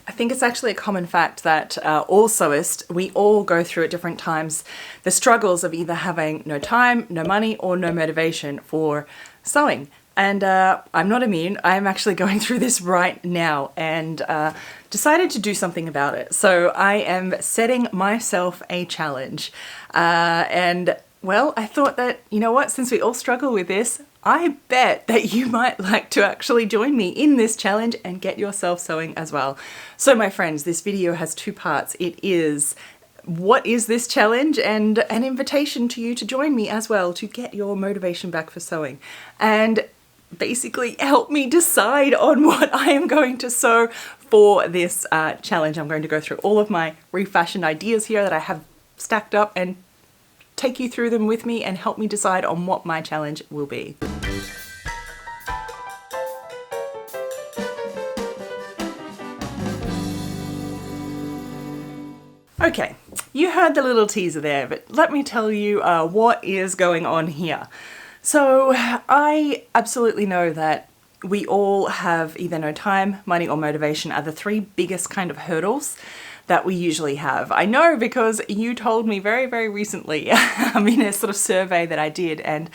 I think it's actually a common fact that all sewists, we all go through at different times the struggles of either having no time, no money, or no motivation for sewing. And I'm not immune. I'm actually going through this right now and decided to do something about it. So I am setting myself a challenge. And well, I thought that, you know what, since we all struggle with this, I bet that you might like to actually join me in this challenge and get yourself sewing as well. So my friends, this video has two parts. It is what is this challenge and an invitation to you to join me as well to get your motivation back for sewing and basically help me decide on what I am going to sew for this challenge. I'm going to go through all of my refashion ideas here that I have stacked up and take you through them with me and help me decide on what my challenge will be. Okay, you heard the little teaser there, but let me tell you what is going on here. So I absolutely know that we all have either no time, money, or motivation are the three biggest kind of hurdles that we usually have. I know because you told me very, very recently in a sort of survey that I did, and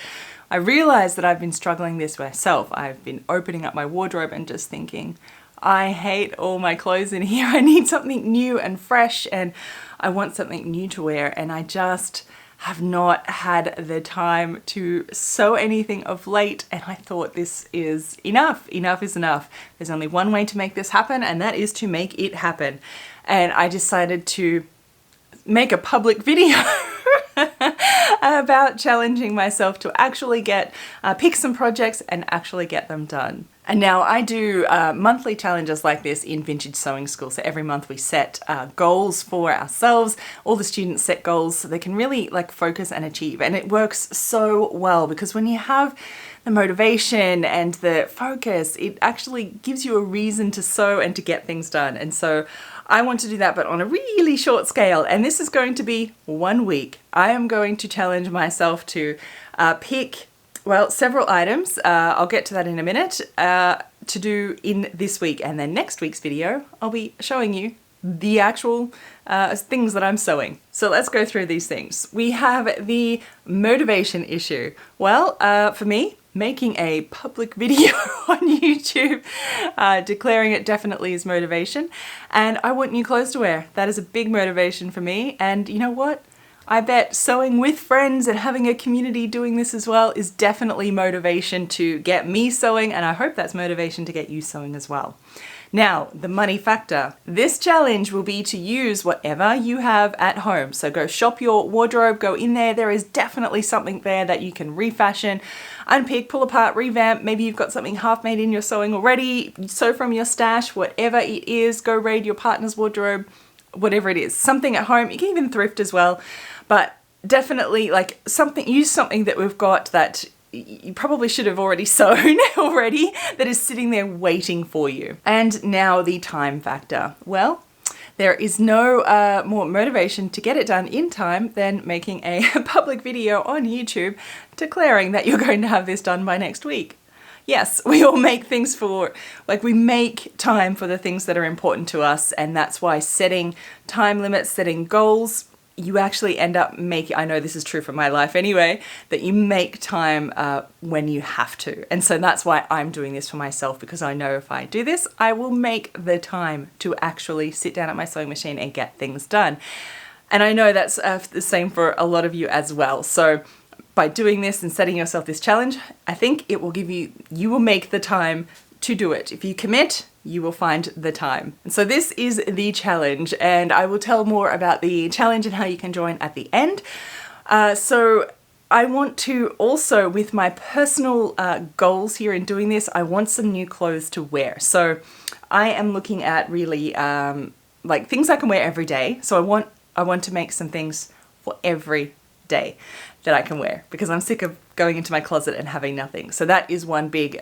I realized that I've been struggling this myself. I've been opening up my wardrobe and just thinking, I hate all my clothes in here. I need something new and fresh, and I want something new to wear, and I just have not had the time to sew anything of late, and I thought this is enough. Enough is enough. There's only one way to make this happen, and that is to make it happen. And I decided to make a public video about challenging myself to actually pick some projects and actually get them done. And now I do monthly challenges like this in Vintage Sewing School. So every month we set goals for ourselves. All the students set goals so they can really focus and achieve. And it works so well because when you have the motivation and the focus, it actually gives you a reason to sew and to get things done. And so I want to do that, but on a really short scale. And this is going to be 1 week. I am going to challenge myself to pick several items, I'll get to that in a minute, to do in this week. And then next week's video, I'll be showing you the actual things that I'm sewing. So let's go through these things. We have the motivation issue. Well, for me, making a public video on YouTube, declaring it definitely is motivation. And I want new clothes to wear. That is a big motivation for me. And you know what? I bet sewing with friends and having a community doing this as well is definitely motivation to get me sewing, and I hope that's motivation to get you sewing as well. Now, the money factor. This challenge will be to use whatever you have at home. So go shop your wardrobe, go in there. There is definitely something there that you can refashion, unpick, pull apart, revamp. Maybe you've got something half made in your sewing already. Sew from your stash, whatever it is. Go raid your partner's wardrobe, whatever it is. Something at home. You can even thrift as well. But definitely use something that we've got that you probably should have already sewn already, that is sitting there waiting for you. And now the time factor. Well, there is no more motivation to get it done in time than making a public video on YouTube declaring that you're going to have this done by next week. Yes, we all make things we make time for the things that are important to us, and that's why setting time limits, setting goals, you actually end up I know this is true for my life anyway, that you make time when you have to. And so that's why I'm doing this for myself, because I know if I do this, I will make the time to actually sit down at my sewing machine and get things done. And I know that's the same for a lot of you as well. So by doing this and setting yourself this challenge, I think it will you will make the time to do it. If you commit, you will find the time. And so this is the challenge, and I will tell more about the challenge and how you can join at the end. So I want to also, with my personal goals here in doing this, I want some new clothes to wear. So I am looking at really things I can wear every day. So I want to make some things for every day that I can wear, because I'm sick of going into my closet and having nothing. So that is one big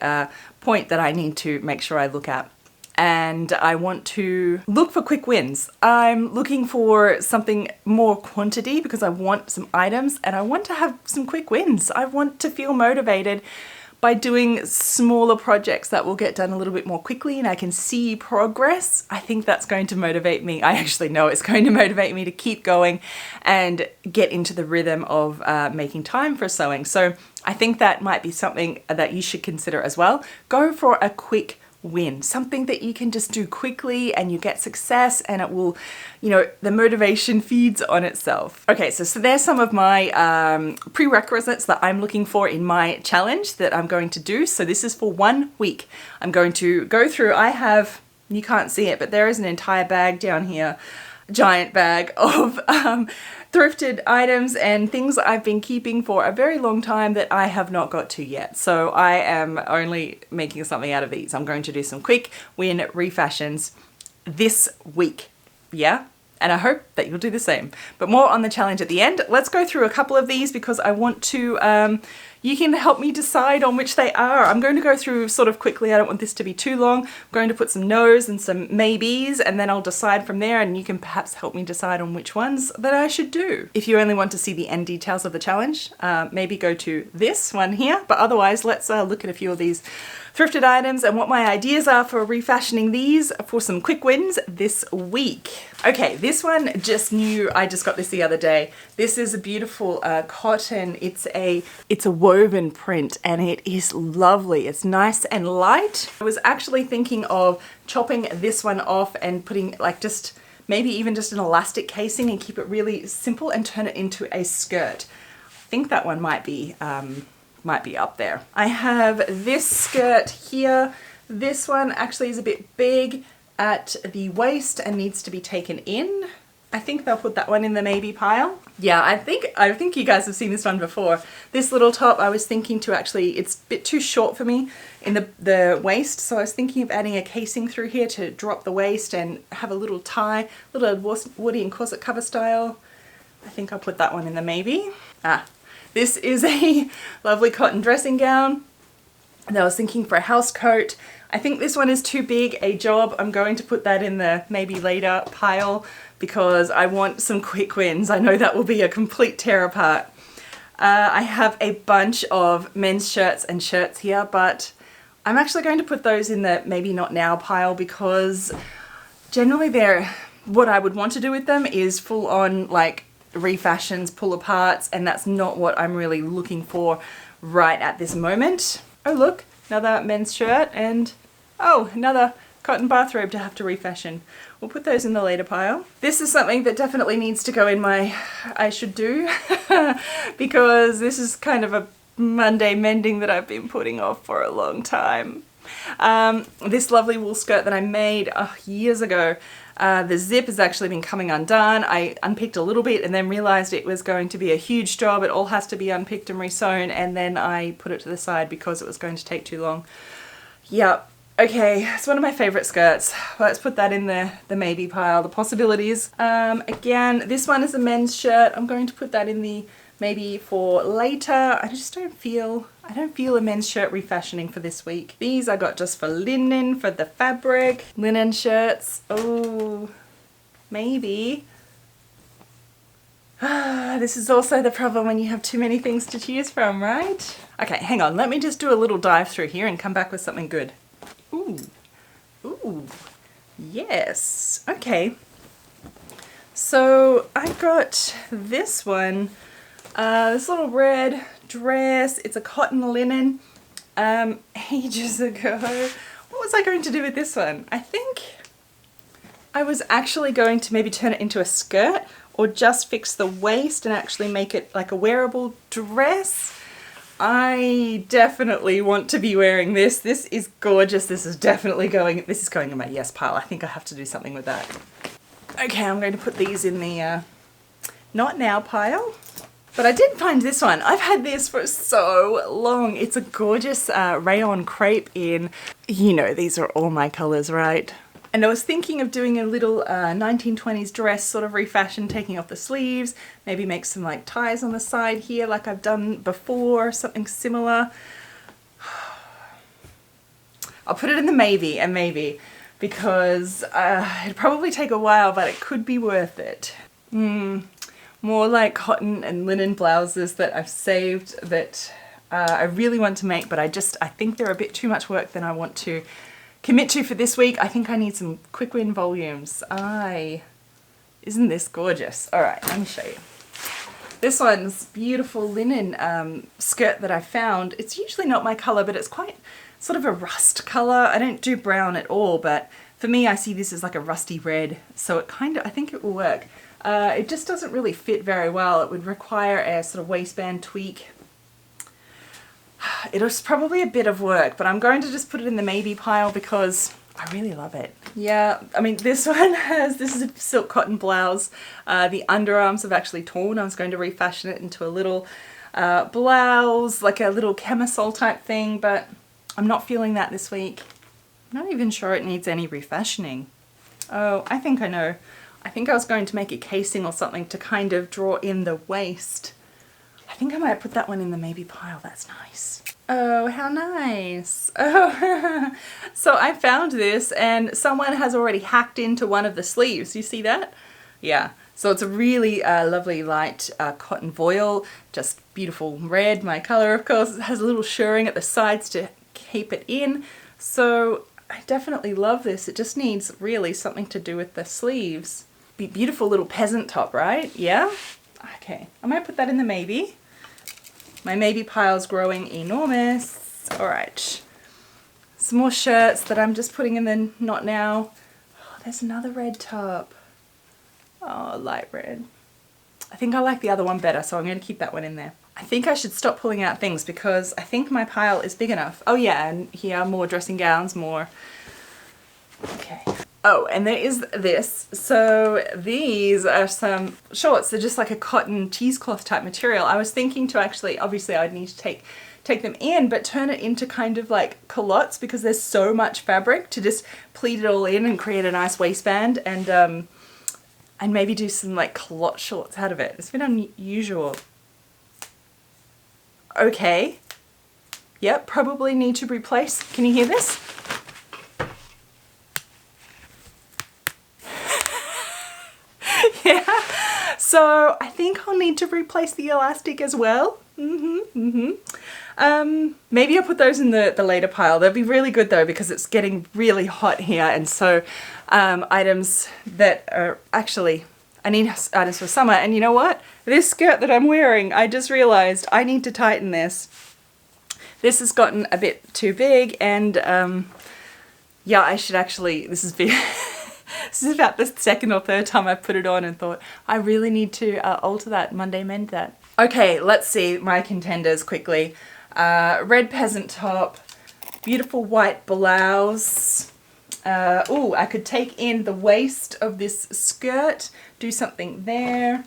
point that I need to make sure I look at. And I want to look for quick wins. I'm looking for something more quantity because I want some items and I want to have some quick wins. I want to feel motivated by doing smaller projects that will get done a little bit more quickly and I can see progress, I think that's going to motivate me. I actually know it's going to motivate me to keep going and get into the rhythm of making time for sewing. So I think that might be something that you should consider as well. Go for a quick win, something that you can just do quickly and you get success and it will, you know, the motivation feeds on itself. Okay, so there's some of my prerequisites that I'm looking for in my challenge that I'm going to do. So this is for 1 week. I'm going to go through, I have, you can't see it, but there is an entire bag down here, giant bag of thrifted items and things I've been keeping for a very long time that I have not got to yet. So I am only making something out of these. I'm going to do some quick win refashions this week. Yeah? And I hope that you'll do the same. But more on the challenge at the end. Let's go through a couple of these because I want to, you can help me decide on which they are. I'm going to go through sort of quickly. I don't want this to be too long. I'm going to put some no's and some maybes and then I'll decide from there and you can perhaps help me decide on which ones that I should do. If you only want to see the end details of the challenge, maybe go to this one here. But otherwise, let's look at a few of these thrifted items and what my ideas are for refashioning these for some quick wins this week. Okay, this one just new. I just got this the other day. This is a beautiful cotton. It's a woven print and it is lovely. It's nice and light. I was actually thinking of chopping this one off and putting like just maybe even just an elastic casing and keep it really simple and turn it into a skirt. I think that one might be up there. I have this skirt here. This one actually is a bit big at the waist and needs to be taken in. I think they'll put that one in the maybe pile. Yeah, I think you guys have seen this one before. This little top, I was thinking to actually, it's a bit too short for me in the waist, so I was thinking of adding a casing through here to drop the waist and have a little tie, little Woody and corset cover style. I think I'll put that one in the maybe. This is a lovely cotton dressing gown. And I was thinking for a house coat. I think this one is too big a job. I'm going to put that in the maybe later pile because I want some quick wins. I know that will be a complete tear apart. I have a bunch of men's shirts and shirts here, but I'm actually going to put those in the maybe not now pile because generally what I would want to do with them is full on like refashions, pull aparts, and that's not what I'm really looking for right at this moment. Oh look, another men's shirt and oh, another cotton bathrobe to have to refashion. We'll put those in the later pile. This is something that definitely needs to go in my I should do because this is kind of a Monday mending that I've been putting off for a long time. This lovely wool skirt that I made years ago. The zip has actually been coming undone. I unpicked a little bit and then realized it was going to be a huge job. It all has to be unpicked and resewn, and then I put it to the side because it was going to take too long. Yep. Okay, it's one of my favorite skirts. Let's put that in the maybe pile, the possibilities. Again, this one is a men's shirt. I'm going to put that in the maybe for later. I don't feel a men's shirt refashioning for this week. These I got just for linen, for the fabric. Linen shirts. Oh, maybe. This is also the problem when you have too many things to choose from, right? Okay, hang on. Let me just do a little dive through here and come back with something good. Ooh. Ooh. Yes. Okay. So I got this one. This little red dress. It's a cotton linen. Ages ago. What was I going to do with this one? I think I was actually going to maybe turn it into a skirt or just fix the waist and actually make it like a wearable dress. I definitely want to be wearing this. This is gorgeous. This is going in my yes pile. I think I have to do something with that. Okay, I'm going to put these in the not now pile. But I did find this one. I've had this for so long. It's a gorgeous rayon crepe in, you know, these are all my colors, right? And I was thinking of doing a little 1920s dress sort of refashion, taking off the sleeves, maybe make some like ties on the side here like I've done before, something similar. I'll put it in the maybe, because it'd probably take a while, but it could be worth it. More like cotton and linen blouses that I've saved that I really want to make, but I think they're a bit too much work than I want to commit to for this week. I think I need some quick win volumes. Isn't this gorgeous? All right, let me show you. This one's beautiful linen skirt that I found. It's usually not my color, but it's quite sort of a rust color. I don't do brown at all, but for me, I see this as like a rusty red. So it I think it will work. It just doesn't really fit very well. It would require a sort of waistband tweak. It was probably a bit of work, but I'm going to just put it in the maybe pile because I really love it. Yeah, I mean, this is a silk cotton blouse. The underarms have actually torn. I was going to refashion it into a little blouse, like a little camisole type thing, but I'm not feeling that this week. I'm not even sure it needs any refashioning. Oh, I think I know. I think I was going to make a casing or something to kind of draw in the waist. I think I might put that one in the maybe pile. That's nice. Oh, how nice. Oh, so I found this and someone has already hacked into one of the sleeves. You see that? Yeah. So it's a really lovely light cotton voile, just beautiful red, my color of course. It has a little shirring at the sides to keep it in. So I definitely love this. It just needs really something to do with the sleeves. Beautiful little peasant top, right? Yeah? Okay, I might put that in the maybe. My maybe pile's growing enormous. All right. Some more shirts that I'm just putting in the not now. Oh, there's another red top. Oh, light red. I think I like the other one better, so I'm going to keep that one in there. I think I should stop pulling out things because I think my pile is big enough. Oh yeah, and here more dressing gowns, more. Okay. Oh, and there is this. So these are some shorts. They're just like a cotton cheesecloth type material. I was thinking to actually, obviously I'd need to take them in, but turn it into kind of like culottes because there's so much fabric to just pleat it all in and create a nice waistband and maybe do some like culotte shorts out of it. It's a bit unusual. Okay. Yep, probably need to replace. Can you hear this? Yeah, so I think I'll need to replace the elastic as well. Maybe I'll put those in the later pile. They'll be really good though because it's getting really hot here, and so items that are actually, I need items for summer. And you know what? This skirt that I'm wearing, I just realized I need to tighten this. This has gotten a bit too big and yeah, I should actually, this is big. This is about the second or third time I put it on and thought, I really need to alter that, Monday mend that. Okay, let's see my contenders quickly. Red peasant top, beautiful white blouse. Oh, I could take in the waist of this skirt, do something there.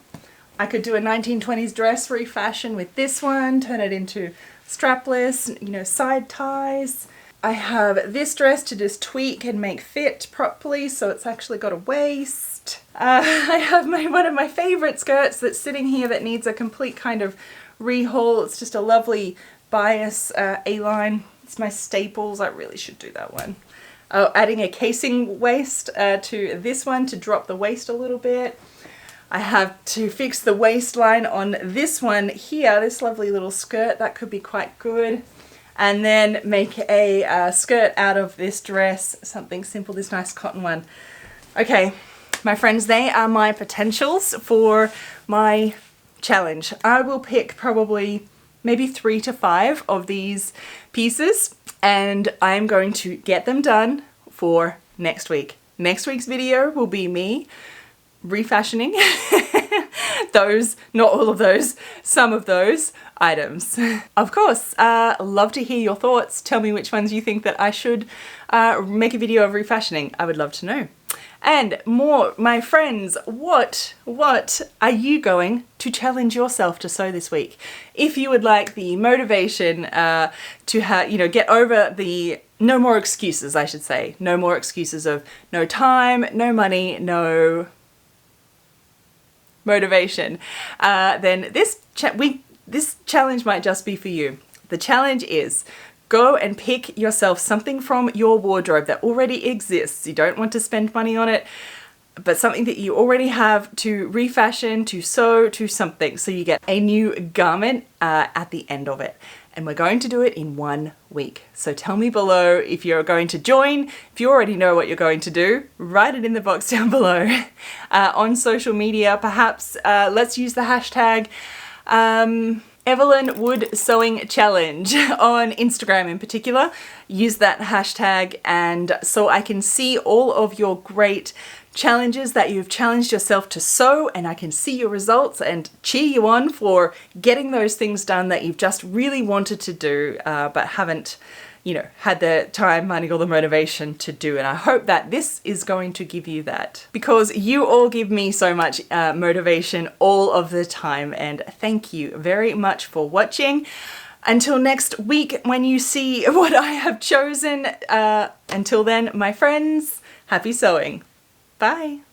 I could do a 1920s dress refashion with this one, turn it into strapless, you know, side ties. I have this dress to just tweak and make fit properly, so it's actually got a waist. I have one of my favorite skirts that's sitting here that needs a complete kind of rehaul. It's just a lovely bias A-line. It's my staples. I really should do that one. Oh, adding a casing waist to this one to drop the waist a little bit. I have to fix the waistline on this one here, this lovely little skirt. That could be quite good. And then make a skirt out of this dress, something simple, this nice cotton one. Okay, my friends, they are my potentials for my challenge. I will pick probably maybe 3 to 5 of these pieces and I'm going to get them done for next week. Next week's video will be me refashioning those, not all of those, some of those items. Of course, love to hear your thoughts. Tell me which ones you think that I should make a video of refashioning. I would love to know. And more, my friends, what are you going to challenge yourself to sew this week? If you would like the motivation to have, you know, get over the no more excuses, I should say. No more excuses of no time, no money, no motivation, then this challenge might just be for you. The challenge is go and pick yourself something from your wardrobe that already exists. You don't want to spend money on it, but something that you already have to refashion, to sew, to something. So you get a new garment at the end of it. and we're going to do it in 1 week. So tell me below if you're going to join. If you already know what you're going to do, write it in the box down below. On social media, perhaps let's use the hashtag Evelyn Wood Sewing Challenge on Instagram in particular. Use that hashtag, and so I can see all of your great challenges that you've challenged yourself to sew, and I can see your results and cheer you on for getting those things done that you've just really wanted to do but haven't, you know, had the time, money, or the motivation to do. And I hope that this is going to give you that, because you all give me so much motivation all of the time, and thank you very much for watching. Until next week when you see what I have chosen, until then, my friends, happy sewing. Bye.